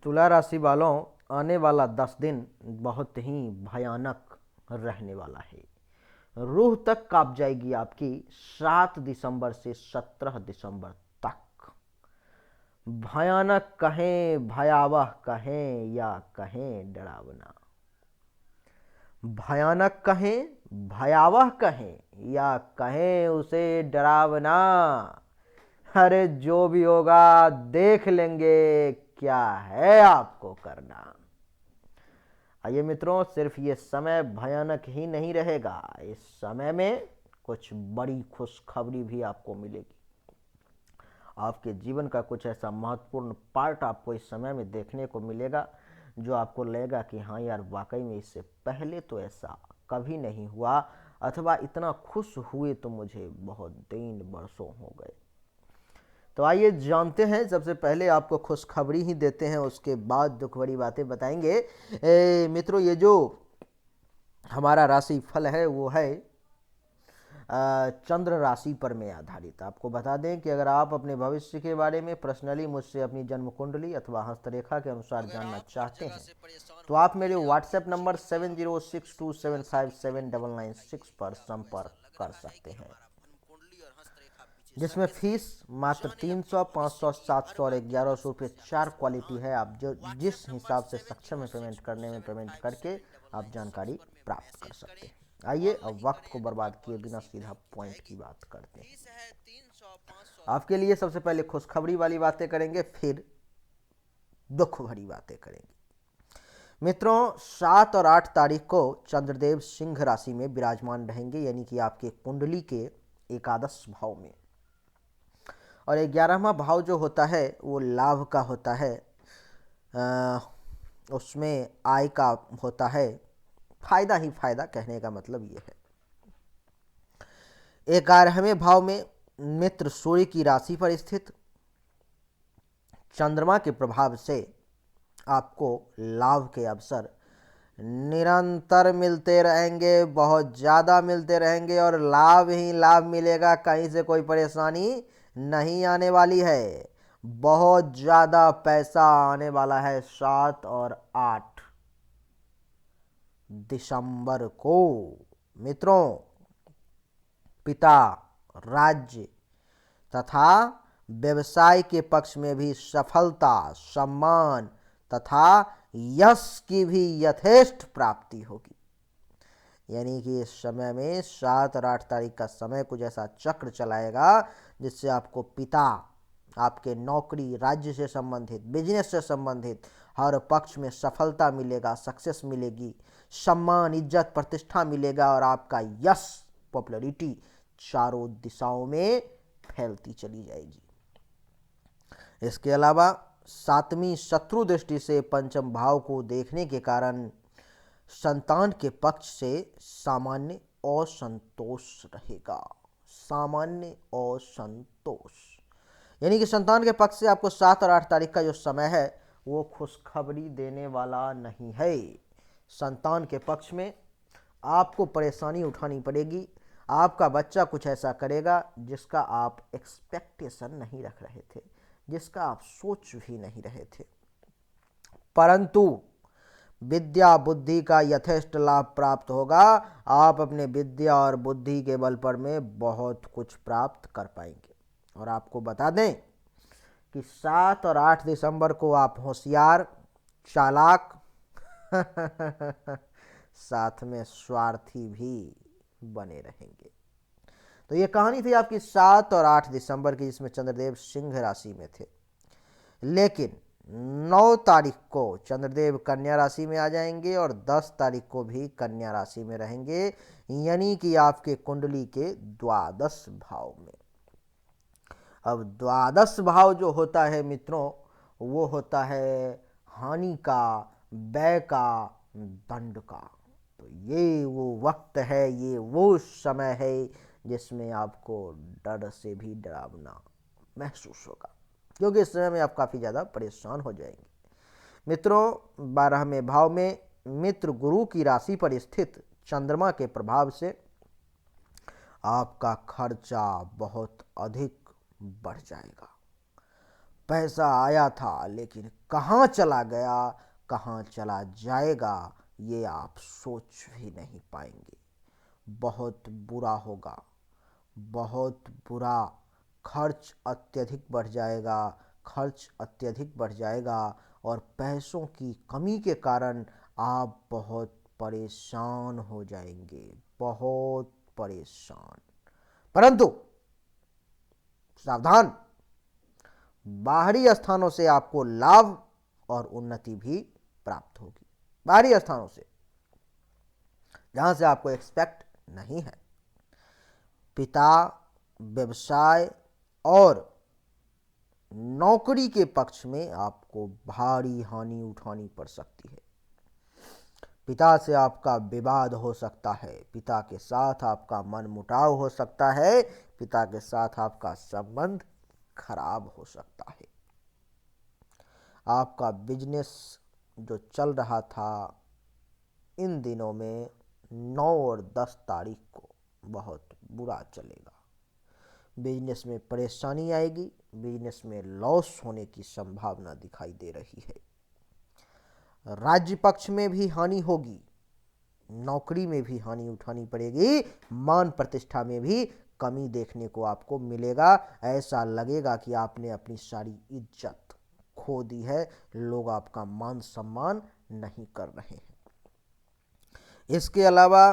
तुला राशि वालों, आने वाला 10 दिन बहुत ही भयानक रहने वाला है। रूह तक कांप जाएगी आपकी 7 दिसंबर से 17 दिसंबर तक। भयानक कहें, भयावह कहें या कहें डरावना, भयानक कहें, भयावह कहें या कहें उसे डरावना, अरे जो भी होगा देख लेंगे, क्या है आपको करना। आइए मित्रों, सिर्फ ये समय भयानक ही नहीं रहेगा, इस समय में कुछ बड़ी खुशखबरी भी आपको मिलेगी। आपके जीवन का कुछ ऐसा महत्वपूर्ण पार्ट आपको इस समय में देखने को मिलेगा जो आपको लगेगा कि हाँ यार, वाकई में इससे पहले तो ऐसा कभी नहीं हुआ, अथवा इतना खुश हुए तो मुझे बहुत दिन बरसों हो गए। तो आइए जानते हैं, सबसे पहले आपको खुशखबरी ही देते हैं, उसके बाद दुख भरी बातें बताएंगे। मित्रों, ये जो हमारा राशि फल है वो है चंद्र राशि पर में आधारित। आपको बता दें कि अगर आप अपने भविष्य के बारे में पर्सनली मुझसे अपनी जन्म कुंडली अथवा हस्तरेखा के अनुसार जानना चाहते हैं तो आप मेरे व्हाट्सएप नंबर 7062757996 पर संपर्क कर सकते हैं, जिसमें फीस मात्र 300, 500, 700 और 1100 रुपये 4 क्वालिटी है। आप जो जिस हिसाब से सक्षम है पेमेंट करने में, पेमेंट करके आप जानकारी प्राप्त कर सकते हैं। आइए अब वक्त को बर्बाद किए बिना सीधा पॉइंट की बात करते हैं। आपके लिए सबसे पहले खुशखबरी वाली बातें करेंगे, फिर दुख भरी बातें करेंगे। मित्रों, 7 और 8 तारीख को चंद्रदेव सिंह राशि में विराजमान रहेंगे, यानी कि आपके कुंडली के एकादश भाव में। और 11वां भाव जो होता है वो लाभ का होता है, उसमें आय का होता है, फायदा ही फायदा, कहने का मतलब ये है। 11वें भाव में मित्र सूर्य की राशि पर स्थित चंद्रमा के प्रभाव से आपको लाभ के अवसर निरंतर मिलते रहेंगे, बहुत ज़्यादा मिलते रहेंगे और लाभ ही लाभ मिलेगा, कहीं से कोई परेशानी नहीं आने वाली है। बहुत ज़्यादा पैसा आने वाला है 7 और 8 दिसंबर को। मित्रों, पिता, राज्य तथा व्यवसाय के पक्ष में भी सफलता, सम्मान तथा यश की भी यथेष्ट प्राप्ति होगी। यानी कि इस समय में 7 और 8 तारीख का समय कुछ ऐसा चक्र चलाएगा जिससे आपको पिता, आपके नौकरी, राज्य से संबंधित, बिजनेस से संबंधित हर पक्ष में सफलता मिलेगा, सक्सेस मिलेगी, सम्मान, इज्जत, प्रतिष्ठा मिलेगा और आपका यश, पॉपुलैरिटी चारों दिशाओं में फैलती चली जाएगी। इसके अलावा 7वीं शत्रु दृष्टि से पंचम भाव को देखने के कारण संतान के पक्ष से सामान्य असंतोष रहेगा। सामान्य असंतोष यानी कि संतान के पक्ष से आपको 7 और 8 तारीख का जो समय है वो खुशखबरी देने वाला नहीं है। संतान के पक्ष में आपको परेशानी उठानी पड़ेगी। आपका बच्चा कुछ ऐसा करेगा जिसका आप एक्सपेक्टेशन नहीं रख रहे थे, जिसका आप सोच भी नहीं रहे थे, परंतु विद्या बुद्धि का यथेष्ट लाभ प्राप्त होगा। आप अपने विद्या और बुद्धि के बल पर में बहुत कुछ प्राप्त कर पाएंगे। और आपको बता दें कि 7 और 8 दिसंबर को आप होशियार, चालाक साथ में स्वार्थी भी बने रहेंगे। तो ये कहानी थी आपकी 7 और 8 दिसंबर की, जिसमें चंद्रदेव सिंह राशि में थे। लेकिन 9 तारीख को चंद्रदेव कन्या राशि में आ जाएंगे और 10 तारीख को भी कन्या राशि में रहेंगे, यानी कि आपके कुंडली के द्वादश भाव में। अब द्वादश भाव जो होता है मित्रों, वो होता है हानि का, व्यय का, दंड का। तो ये वो वक्त है, ये वो समय है जिसमें आपको डर से भी डरावना महसूस होगा, क्योंकि इस समय में आप काफ़ी ज़्यादा परेशान हो जाएंगे। मित्रों, 12वें भाव में मित्र गुरु की राशि पर स्थित चंद्रमा के प्रभाव से आपका खर्चा बहुत अधिक बढ़ जाएगा। पैसा आया था लेकिन कहाँ चला गया, कहाँ चला जाएगा, ये आप सोच भी नहीं पाएंगे। बहुत बुरा होगा, बहुत बुरा। खर्च अत्यधिक बढ़ जाएगा, खर्च अत्यधिक बढ़ जाएगा और पैसों की कमी के कारण आप बहुत परेशान हो जाएंगे, बहुत परेशान। परंतु सावधान, बाहरी स्थानों से आपको लाभ और उन्नति भी प्राप्त होगी। बाहरी स्थानों से जहां से आपको एक्सपेक्ट नहीं है। पिता, व्यवसाय और नौकरी के पक्ष में आपको भारी हानि उठानी पड़ सकती है। पिता से आपका विवाद हो सकता है, पिता के साथ आपका मनमुटाव हो सकता है, पिता के साथ आपका संबंध खराब हो सकता है। आपका बिजनेस जो चल रहा था इन दिनों में 9 और 10 तारीख को बहुत बुरा चलेगा। बिजनेस में परेशानी आएगी, बिजनेस में लॉस होने की संभावना दिखाई दे रही है। राज्य पक्ष में भी हानि होगी, नौकरी में भी हानि उठानी पड़ेगी, मान प्रतिष्ठा में भी कमी देखने को आपको मिलेगा। ऐसा लगेगा कि आपने अपनी सारी इज्जत खो दी है, लोग आपका मान सम्मान नहीं कर रहे हैं। इसके अलावा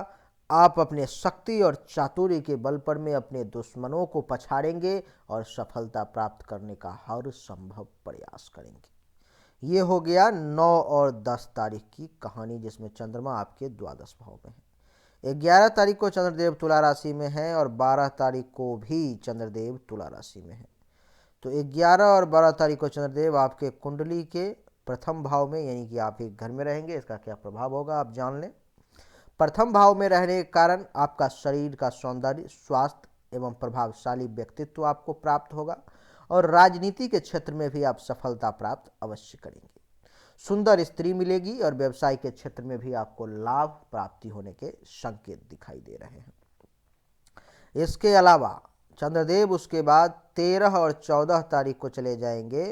आप अपने शक्ति और चातुर्य के बल पर में अपने दुश्मनों को पछाड़ेंगे और सफलता प्राप्त करने का हर संभव प्रयास करेंगे। ये हो गया 9 और 10 तारीख की कहानी, जिसमें चंद्रमा आपके द्वादश भाव में है। 11 तारीख को चंद्रदेव तुला राशि में है और 12 तारीख को भी चंद्रदेव तुला राशि में है। तो 11 और 12 तारीख को चंद्रदेव आपके कुंडली के प्रथम भाव में, यानी कि आप एक घर में रहेंगे। इसका क्या प्रभाव होगा आप जान लें। प्रथम भाव में रहने के कारण आपका शरीर का सौंदर्य, स्वास्थ्य एवं प्रभावशाली व्यक्तित्व आपको प्राप्त होगा और राजनीति के क्षेत्र में भी आप सफलता प्राप्त अवश्य करेंगे। सुंदर स्त्री मिलेगी और व्यवसाय के क्षेत्र में भी आपको लाभ प्राप्ति होने के संकेत दिखाई दे रहे हैं। इसके अलावा चंद्रदेव उसके बाद 13 और 14 तारीख को चले जाएंगे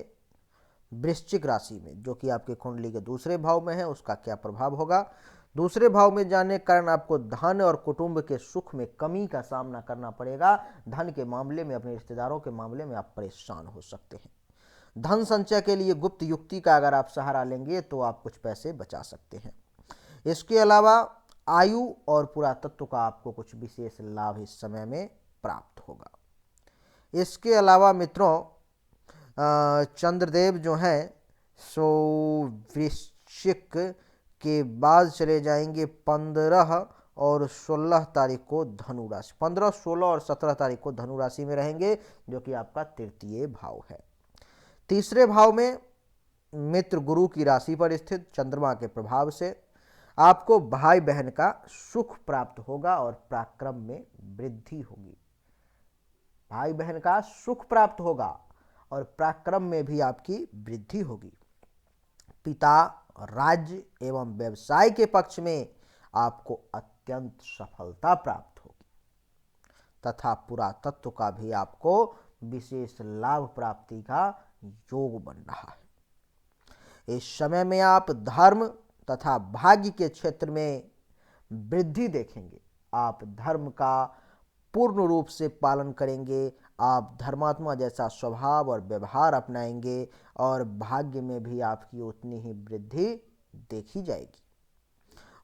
वृश्चिक राशि में, जो कि आपके कुंडली के दूसरे भाव में है। उसका क्या प्रभाव होगा। दूसरे भाव में जाने के कारण आपको धन और कुटुंब के सुख में कमी का सामना करना पड़ेगा। धन के मामले में, अपने रिश्तेदारों के मामले में आप परेशान हो सकते हैं। धन संचय के लिए गुप्त युक्ति का अगर आप सहारा लेंगे तो आप कुछ पैसे बचा सकते हैं। इसके अलावा आयु और पुरातत्व का आपको कुछ विशेष लाभ इस समय में प्राप्त होगा। इसके अलावा मित्रों चंद्रदेव जो हैं सो वृश्चिक के बाद चले जाएंगे 15 और 16 तारीख को धनु राशि। 15, 16 और 17 तारीख को धनु राशि में रहेंगे, जो कि आपका तृतीय भाव है। तीसरे भाव में मित्र गुरु की राशि पर स्थित चंद्रमा के प्रभाव से आपको भाई बहन का सुख प्राप्त होगा और पराक्रम में वृद्धि होगी। भाई बहन का सुख प्राप्त होगा और पराक्रम में भी आपकी वृद्धि होगी। पिता, राज्य एवं व्यवसाय के पक्ष में आपको अत्यंत सफलता प्राप्त होगी तथा पुरातत्व का भी आपको विशेष लाभ प्राप्ति का योग बन रहा है। इस समय में आप धर्म तथा भाग्य के क्षेत्र में वृद्धि देखेंगे। आप धर्म का पूर्ण रूप से पालन करेंगे, आप धर्मात्मा जैसा स्वभाव और व्यवहार अपनाएंगे और भाग्य में भी आपकी उतनी ही वृद्धि देखी जाएगी।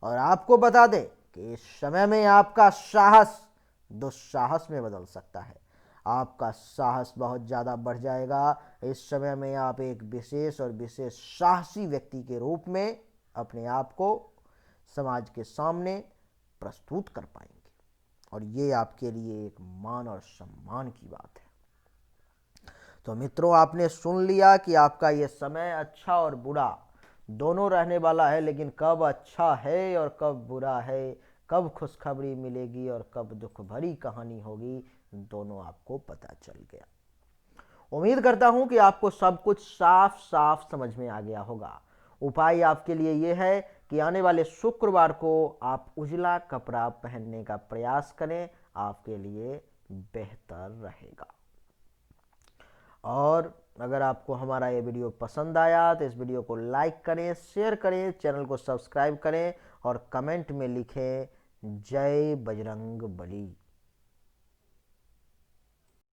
और आपको बता दें कि इस समय में आपका साहस दुस्साहस में बदल सकता है। आपका साहस बहुत ज़्यादा बढ़ जाएगा। इस समय में आप एक विशेष और विशेष साहसी व्यक्ति के रूप में अपने आप को समाज के सामने प्रस्तुत कर पाएंगे और ये आपके लिए एक मान और सम्मान की बात है। तो मित्रों, आपने सुन लिया कि आपका ये समय अच्छा और बुरा दोनों रहने वाला है, लेकिन कब अच्छा है और कब बुरा है, कब खुशखबरी मिलेगी और कब दुख भरी कहानी होगी, दोनों आपको पता चल गया। उम्मीद करता हूं कि आपको सब कुछ साफ साफ समझ में आ गया होगा। उपाय आपके लिए यह है कि आने वाले शुक्रवार को आप उजला कपड़ा पहनने का प्रयास करें, आपके लिए बेहतर रहेगा। और अगर आपको हमारा ये वीडियो पसंद आया तो इस वीडियो को लाइक करें, शेयर करें, चैनल को सब्सक्राइब करें और कमेंट में लिखें जय बजरंग बली।